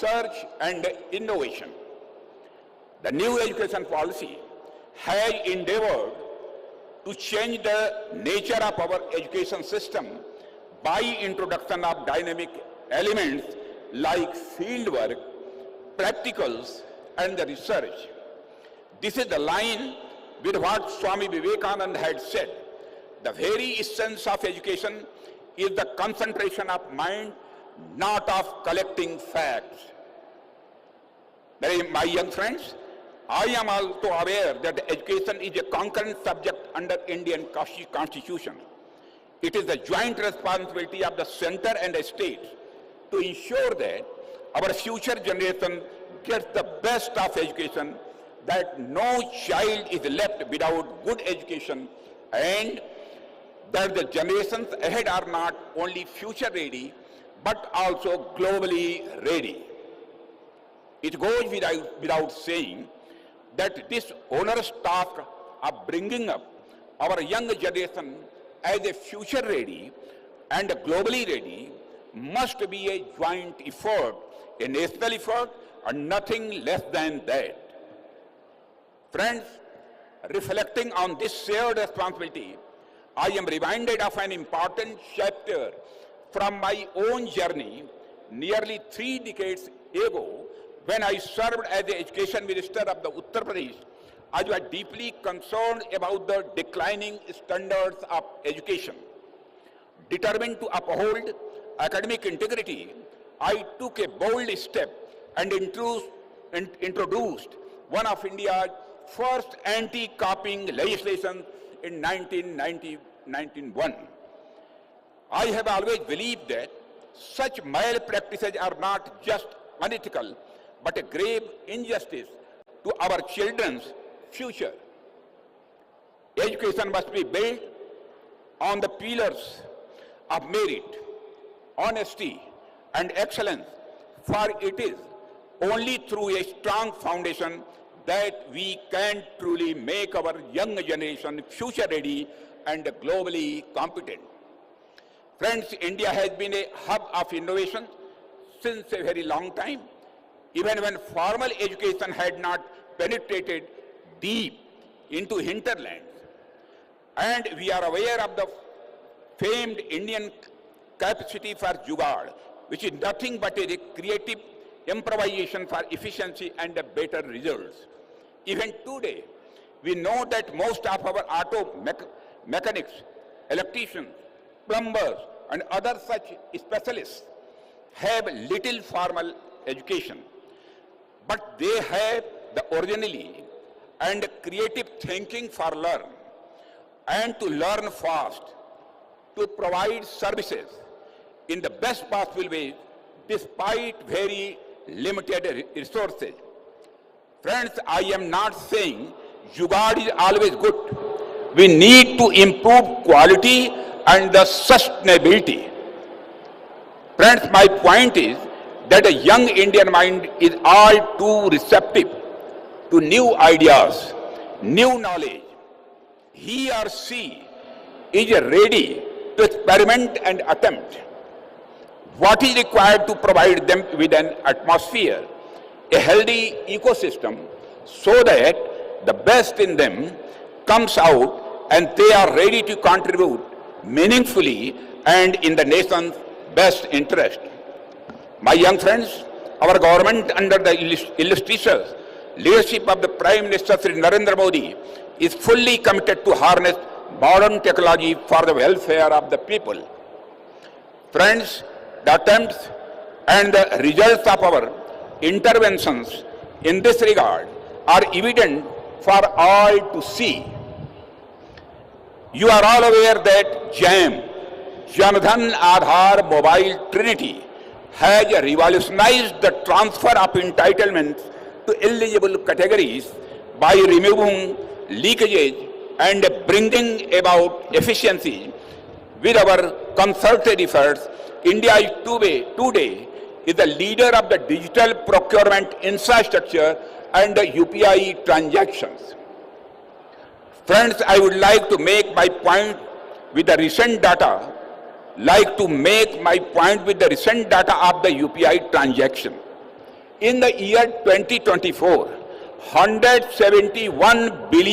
research and innovation. The new education policy has endeavored to change the nature of our education system by introduction of dynamic elements like fieldwork, practicals, and the research. This is the line with what Swami Vivekananda had said. The very essence of education is the concentration of mind, not of collecting facts. My young friends, I am also aware that education is a concurrent subject under Indian Constitution. It is the joint responsibility of the center and the state to ensure that our future generation gets the best of education, that no child is left without good education, and that the generations ahead are not only future ready, but also globally ready. It goes without saying that this onerous task of bringing up our young generation as a future ready and globally ready must be a joint effort, a national effort, and nothing less than that. Friends, reflecting on this shared responsibility, I am reminded of an important chapter from my own journey nearly 3 decades ago when I served as the Education Minister of the Uttar Pradesh. I was deeply concerned about the declining standards of education. Determined to uphold academic integrity, I took a bold step and introduced one of India's first anti-copying legislation in 1991. I have always believed that such malpractices are not just unethical, but a grave injustice to our children's future. Education must be built on the pillars of merit, honesty, and excellence, for it is only through a strong foundation that we can truly make our young generation future ready and globally competent. Friends, India has been a hub of innovation since a very long time, even when formal education had not penetrated deep into hinterlands. And we are aware of the famed Indian capacity for Jugaad, which is nothing but a creative improvisation for efficiency and better results. Even today, we know that most of our auto mechanics, electricians, plumbers, and other such specialists have little formal education, but they have the originality and creative thinking for learn and to learn fast, to provide services in the best possible way despite very limited resources. Friends, I am not saying Jugaad is always good. We need to improve quality and the sustainability. Friends, my point is that a young Indian mind is all too receptive to new ideas, new knowledge. He or she is ready to experiment and attempt. What is required to provide them with an atmosphere, a healthy ecosystem, so that the best in them comes out and they are ready to contribute meaningfully and in the nation's best interest. My young friends, our government under the illustrious leadership of the Prime Minister Sri Narendra Modi is fully committed to harness modern technology for the welfare of the people. Friends, the attempts and the results of our interventions in this regard are evident for all to see. You are all aware that JAM, Jan Dhan Aadhaar Mobile Trinity, has revolutionized the transfer of entitlements to eligible categories by removing leakages and bringing about efficiency. With our concerted efforts, India is today is the leader of the digital procurement infrastructure and the UPI transactions. Friends, I would like to make my point with the recent data, of the UPI transaction. In the year 2024, 171 billion